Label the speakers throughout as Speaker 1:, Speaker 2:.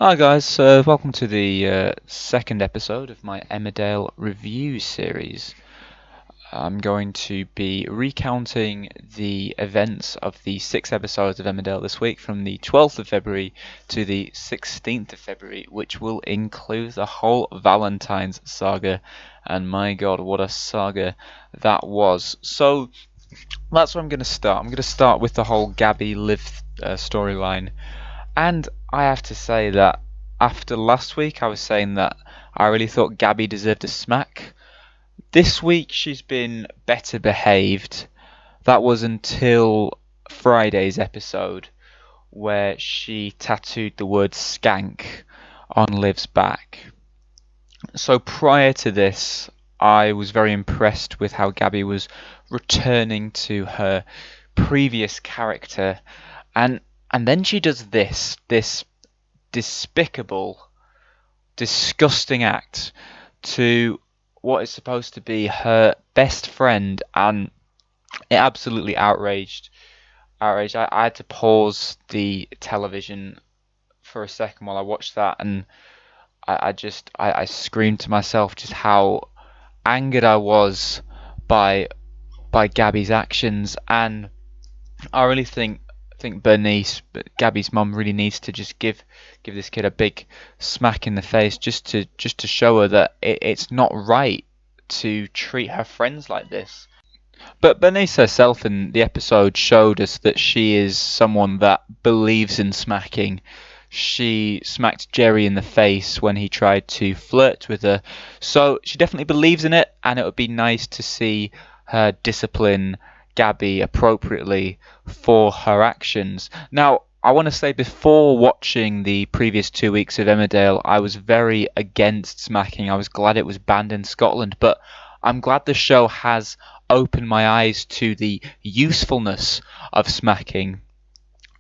Speaker 1: Hi guys, welcome to the second episode of my Emmerdale review series. I'm going to be recounting the events of the 6 episodes of Emmerdale this week from the 12th of February to the 16th of February, which will include the whole Valentine's saga. And my god, what a saga that was. So that's where I'm going to start. I'm going to start with the whole Gabby Liv storyline. And I have to say that after last week, I was saying that I really thought Gabby deserved a smack. This week, she's been better behaved. That was until Friday's episode, where she tattooed the word skank on Liv's back. So prior to this, I was very impressed with how Gabby was returning to her previous character, and then she does this despicable, disgusting act to what is supposed to be her best friend, and it absolutely outraged. I had to pause the television for a second while I watched that, and I screamed to myself just how angered I was by Gabby's actions. And I really think Bernice, Gabby's mum, really needs to just give this kid a big smack in the face, just to show her that it's not right to treat her friends like this. But Bernice herself in the episode showed us that she is someone that believes in smacking. She smacked Jerry in the face when he tried to flirt with her, so she definitely believes in it, and it would be nice to see her discipline Gabby appropriately for her actions. Now, I want to say, before watching the previous 2 weeks of Emmerdale, I was very against smacking. I was glad it was banned in Scotland, but I'm glad the show has opened my eyes to the usefulness of smacking.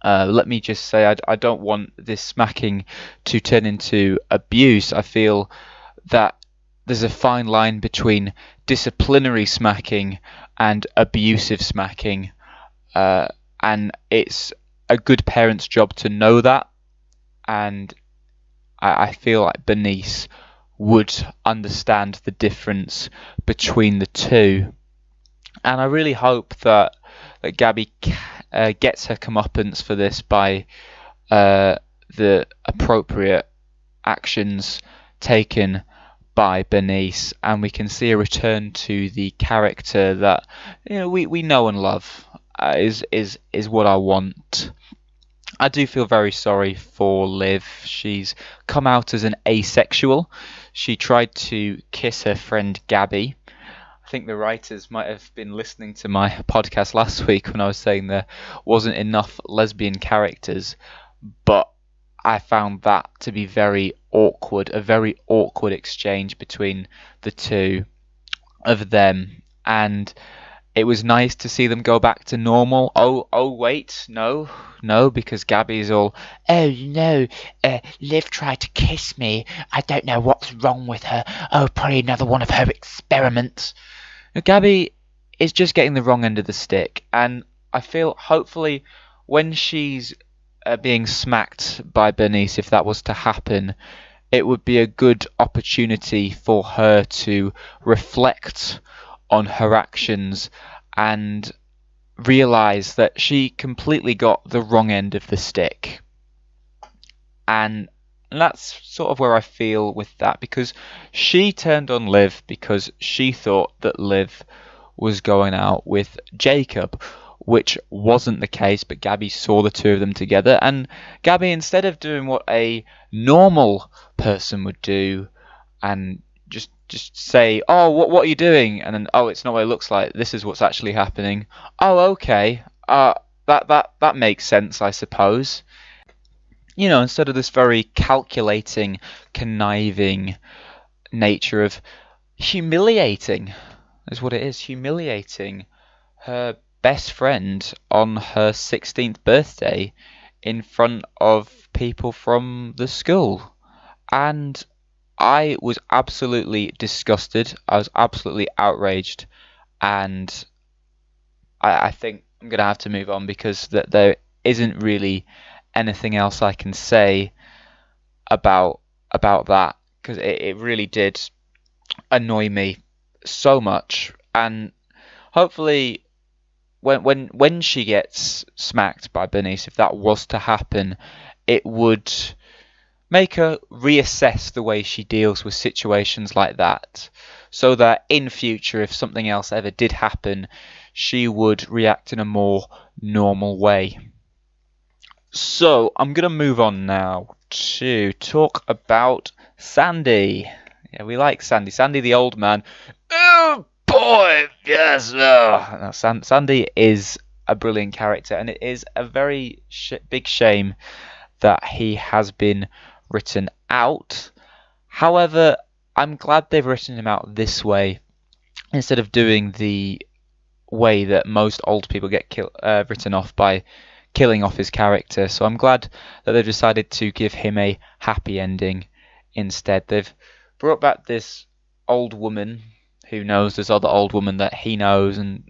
Speaker 1: Let me just say, I don't want this smacking to turn into abuse. I feel that there's a fine line between disciplinary smacking and abusive smacking, and it's a good parent's job to know that, and I feel like Bernice would understand the difference between the two. And I really hope that Gabby gets her comeuppance for this by the appropriate actions taken by Bernice, and we can see a return to the character that we know and love. Is what I want. I do feel very sorry for Liv. She's come out as an asexual. She tried to kiss her friend Gabby. I think the writers might have been listening to my podcast last week when I was saying there wasn't enough lesbian characters, but I found that to be very awkward, a very awkward exchange between the two of them, and it was nice to see them go back to normal. Oh, wait, no, because Gabby's all, oh no, Liv tried to kiss me. I don't know what's wrong with her. Oh, probably another one of her experiments. Gabby is just getting the wrong end of the stick, and I feel hopefully when she's being smacked by Bernice, if that was to happen, it would be a good opportunity for her to reflect on her actions and realize that she completely got the wrong end of the stick. And that's sort of where I feel with that, because she turned on Liv because she thought that Liv was going out with Jacob, which wasn't the case, but Gabby saw the two of them together, and Gabby, instead of doing what a normal person would do and just say, oh, what are you doing? And then, oh, it's not what it looks like. This is what's actually happening. Oh, okay. That makes sense, I suppose. Instead of this very calculating, conniving nature of humiliating, is what it is, humiliating her best friend on her 16th birthday in front of people from the school. And I was absolutely disgusted. I was absolutely outraged, and I think I'm going to have to move on because there isn't really anything else I can say. about that, because it really did annoy me so much. And hopefully, when she gets smacked by Bernice, if that was to happen, it would make her reassess the way she deals with situations like that, so that in future, if something else ever did happen, she would react in a more normal way. So I'm going to move on now to talk about Sandy. Yeah, we like Sandy. Sandy the old man. Oh boy, yes. No, Sandy is a brilliant character, and it is a very big shame that he has been written out. However, I'm glad they've written him out this way instead of doing the way that most old people get written off by killing off his character. So I'm glad that they've decided to give him a happy ending instead. They've brought back this old woman who knows this other old woman that he knows, and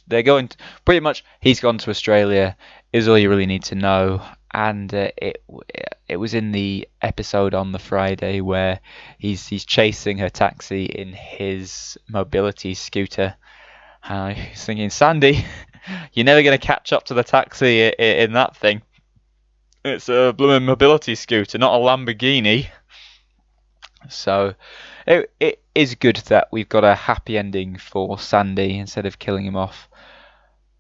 Speaker 1: they're going to, pretty much he's gone to Australia is all you really need to know. And it was in the episode on the Friday where he's chasing her taxi in his mobility scooter. He's thinking, Sandy, you're never going to catch up to the taxi in that thing. It's a blooming mobility scooter, not a Lamborghini. So it is good that we've got a happy ending for Sandy instead of killing him off,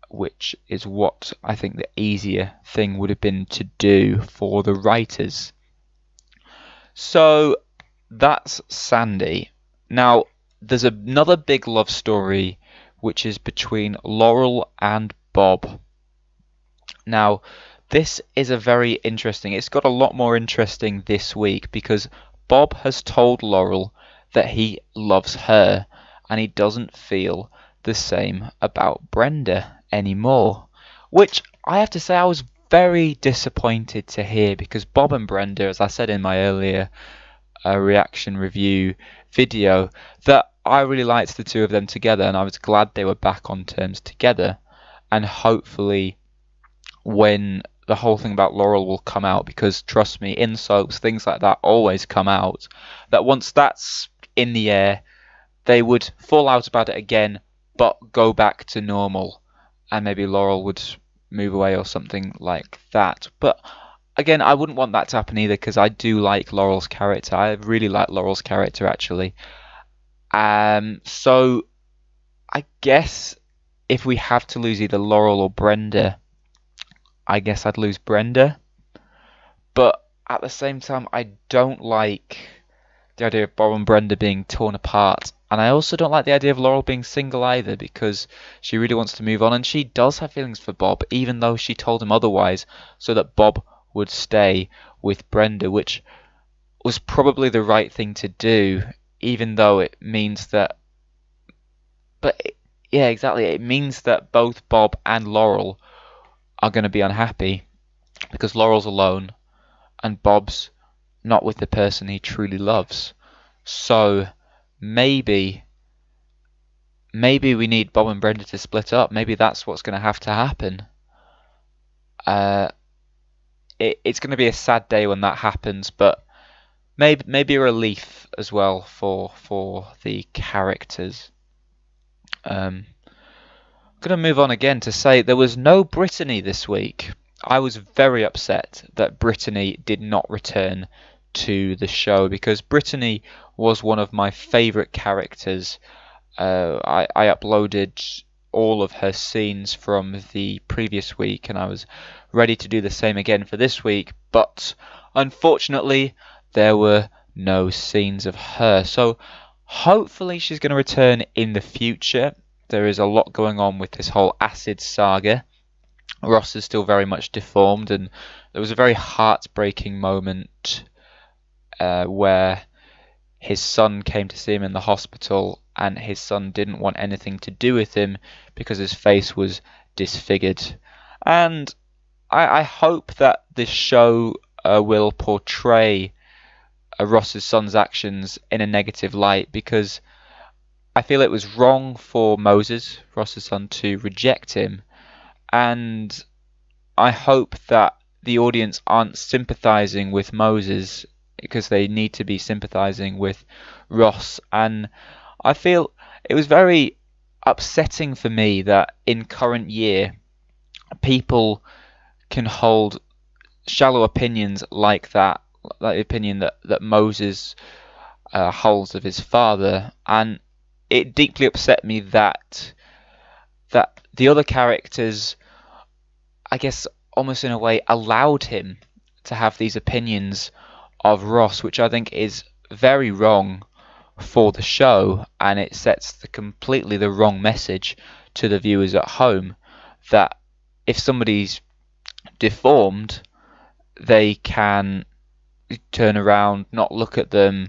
Speaker 1: which is what I think the easier thing would have been to do for the writers. So that's Sandy. Now, there's another big love story which is between Laurel and Bob. Now, this is a very interesting, it's got a lot more interesting this week because Bob has told Laurel that he loves her and he doesn't feel the same about Brenda anymore, which I have to say I was very disappointed to hear, because Bob and Brenda, as I said in my earlier reaction review video, that I really liked the two of them together and I was glad they were back on terms together. And hopefully when the whole thing about Laurel will come out, because trust me, in soaps, things like that always come out, that once that's in the air, they would fall out about it again, but go back to normal, and maybe Laurel would move away or something like that. But again, I wouldn't want that to happen either, because I do like Laurel's character. I really like Laurel's character, actually. So I guess if we have to lose either Laurel or Brenda, I guess I'd lose Brenda. But at the same time, I don't like the idea of Bob and Brenda being torn apart. And I also don't like the idea of Laurel being single either, because she really wants to move on, and she does have feelings for Bob, even though she told him otherwise, so that Bob would stay with Brenda, which was probably the right thing to do, even though it means that... yeah, exactly. It means that both Bob and Laurel are going to be unhappy, because Laurel's alone, and Bob's not with the person he truly loves. So maybe we need Bob and Brenda to split up. Maybe that's what's going to have to happen. It's going to be a sad day when that happens, but maybe a relief as well for the characters. I'm going to move on again to say there was no Brittany this week. I was very upset that Brittany did not return to the show, because Brittany was one of my favourite characters. I uploaded all of her scenes from the previous week, and I was ready to do the same again for this week, but unfortunately there were no scenes of her. So hopefully she's going to return in the future. There is a lot going on with this whole acid saga. Ross is still very much deformed, and there was a very heartbreaking moment where his son came to see him in the hospital, and his son didn't want anything to do with him because his face was disfigured. And I hope that this show will portray Ross's son's actions in a negative light, because I feel it was wrong for Moses, Ross's son, to reject him, and I hope that the audience aren't sympathising with Moses because they need to be sympathising with Ross. And I feel it was very upsetting for me that in current year people can hold shallow opinions like that, like the opinion that Moses holds of his father, and it deeply upset me that the other characters, I guess, almost in a way, allowed him to have these opinions of Ross, which I think is very wrong for the show, and it sets completely the wrong message to the viewers at home that if somebody's deformed, they can turn around, not look at them,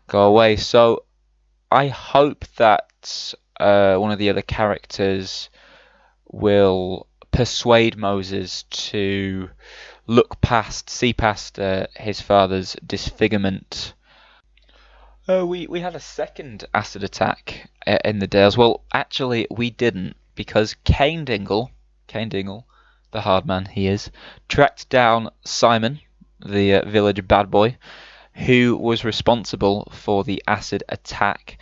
Speaker 1: go away. So I hope that one of the other characters will persuade Moses to see past his father's disfigurement. We had a second acid attack in the Dales. Well, actually, we didn't, because Cain Dingle, the hard man he is, tracked down Simon, the village bad boy, who was responsible for the acid attack,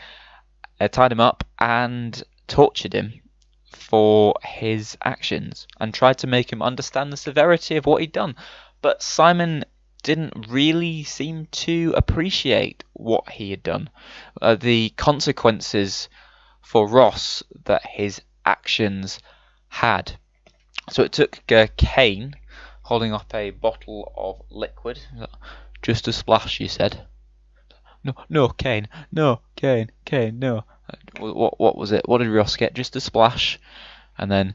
Speaker 1: tied him up and tortured him for his actions and tried to make him understand the severity of what he'd done. But Simon didn't really seem to appreciate what he had done, the consequences for Ross that his actions had. So it took Cain holding up a bottle of liquid. Just a splash, you said. No, Cain. No, Cain, no. What was it? What did Ross get? Just a splash. And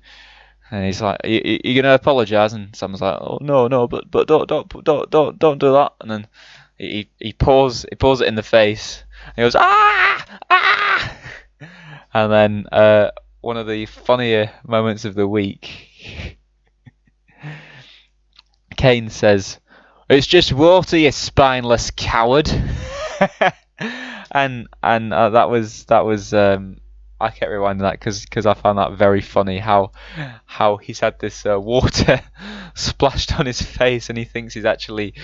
Speaker 1: he's like, "You gonna apologise?" And Sam's like, "Oh no, but don't do that." And then he pours it in the face. And he goes, ah. And then one of the funnier moments of the week, Cain says, "It's just water, you spineless coward." and that was I kept rewinding that because I found that very funny, how he's had this water splashed on his face and he thinks he's actually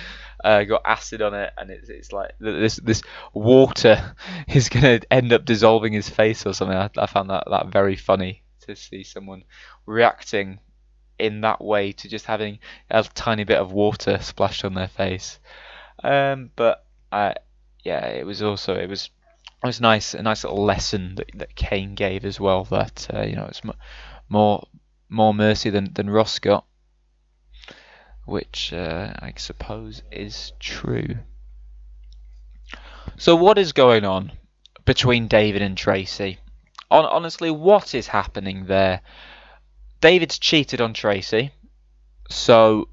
Speaker 1: got acid on it, and it's like this water is going to end up dissolving his face or something. I found that very funny to see someone reacting in that way to just having a tiny bit of water splashed on their face. But it was nice, a nice little lesson that Cain gave as well. That it's more mercy than Ross got, which I suppose is true. So what is going on between David and Tracy? Honestly, what is happening there? David's cheated on Tracy, so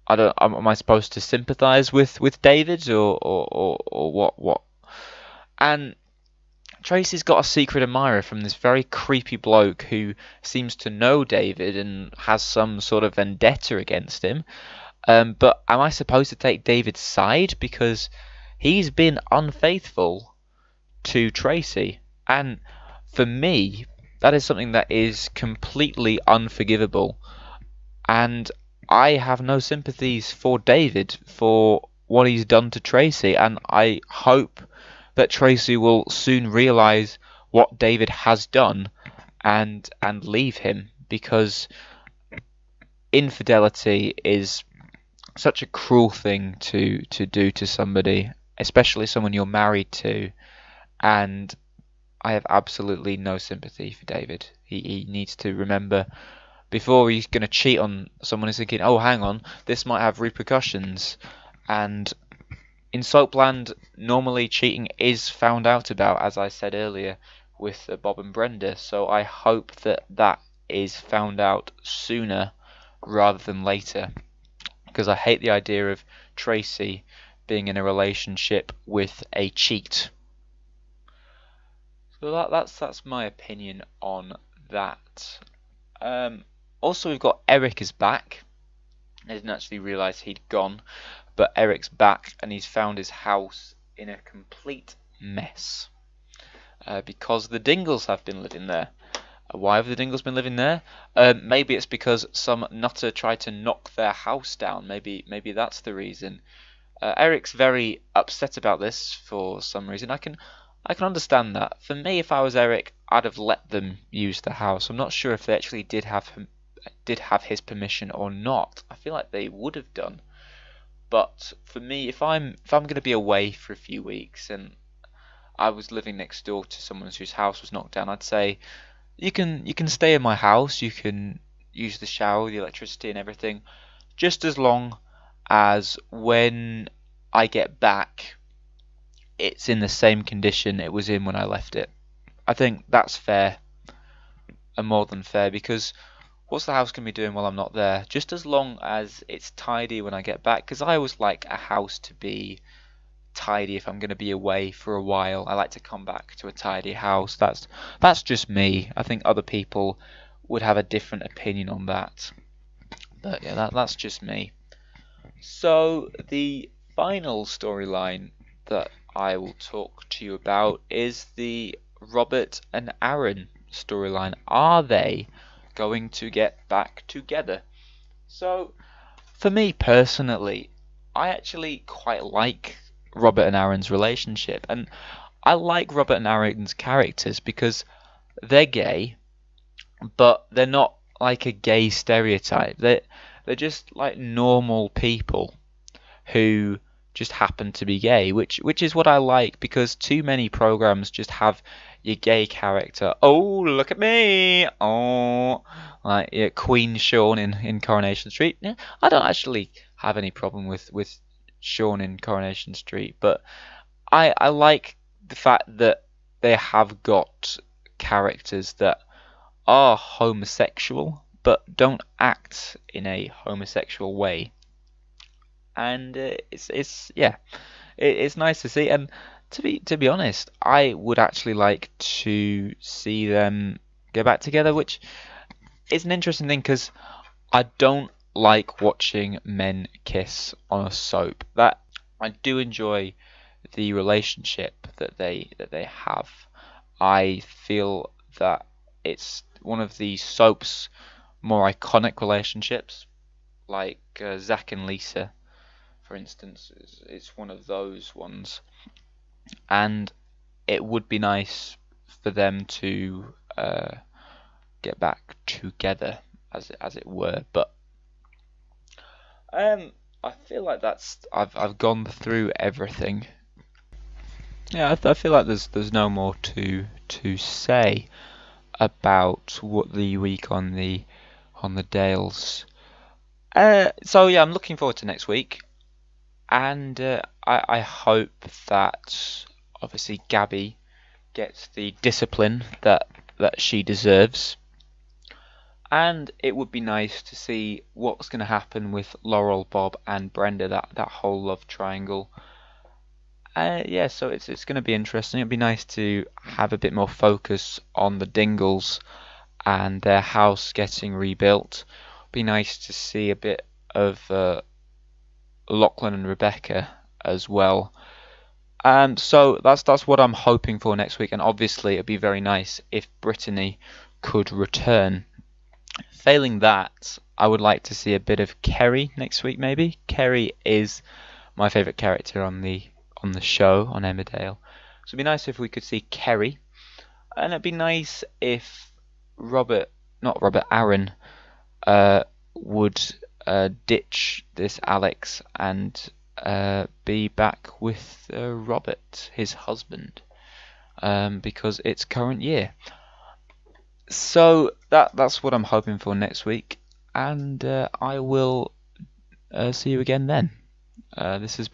Speaker 1: am I supposed to sympathise with David or what? And Tracy's got a secret admirer from this very creepy bloke who seems to know David and has some sort of vendetta against him. But am I supposed to take David's side because he's been unfaithful to Tracy? And for me, that is something that is completely unforgivable. And I have no sympathies for David for what he's done to Tracy, and I hope that Tracy will soon realise what David has done and leave him, because infidelity is such a cruel thing to do to somebody, especially someone you're married to, and I have absolutely no sympathy for David. He needs to remember, before he's going to cheat on someone, he's thinking, oh, hang on, this might have repercussions. And in Soapland, normally cheating is found out about, as I said earlier, with Bob and Brenda. So I hope that is found out sooner rather than later, because I hate the idea of Tracy being in a relationship with a cheat. So that's my opinion on that. Also, we've got Eric is back. I didn't actually realise he'd gone, but Eric's back and he's found his house in a complete mess because the Dingles have been living there. Why have the Dingles been living there? Maybe it's because some nutter tried to knock their house down. Maybe that's the reason. Eric's very upset about this for some reason. I can understand that. For me, if I was Eric, I'd have let them use the house. I'm not sure if they actually did have his permission or not. I feel like they would have done. But for me, if I'm going to be away for a few weeks and I was living next door to someone whose house was knocked down, I'd say you can stay in my house. You can use the shower, the electricity, and everything, just as long as when I get back, it's in the same condition it was in when I left it. I think that's fair and more than fair because what's the house going to be doing while I'm not there? Just as long as it's tidy when I get back, because I always like a house to be tidy if I'm going to be away for a while. I like to come back to a tidy house. That's just me. I think other people would have a different opinion on that. But yeah, that's just me. So the final storyline that I will talk to you about is the Robert and Aaron storyline. Are they going to get back together? So, for me personally, I actually quite like Robert and Aaron's relationship, and I like Robert and Aaron's characters because they're gay, but they're not like a gay stereotype. They're just like normal people who just happen to be gay, which is what I like because too many programs just have your gay character. Oh, look at me! Oh, like yeah, Queen Sean in Coronation Street. Yeah, I don't actually have any problem with Sean in Coronation Street, but I like the fact that they have got characters that are homosexual but don't act in a homosexual way, and it's yeah, it's nice to see. And to be honest, I would actually like to see them get back together, which is an interesting thing because I don't like watching men kiss on a soap. That I do enjoy the relationship that they have. I feel that it's one of the soap's more iconic relationships, like Zach and Lisa, for instance, is one of those ones, and it would be nice for them to get back together, as it were. But I feel like I've gone through everything. Yeah, I feel like there's no more to say about what the week on the Dales. So yeah, I'm looking forward to next week, and I hope that obviously Gabby gets the discipline that she deserves. And it would be nice to see what's going to happen with Laurel, Bob, and Brenda, that whole love triangle. Yeah, so it's going to be interesting. It'd be nice to have a bit more focus on the Dingles and their house getting rebuilt. Be nice to see a bit of Lachlan and Rebecca as well. So that's what I'm hoping for next week. And obviously, it'd be very nice if Brittany could return. Failing that, I would like to see a bit of Kerry next week, maybe. Kerry is my favourite character on the show on Emmerdale, so it'd be nice if we could see Kerry, and it'd be nice if Aaron, would ditch this Alex and be back with Robert, his husband, because it's current year. So that's what I'm hoping for next week, and I will see you again then. This has been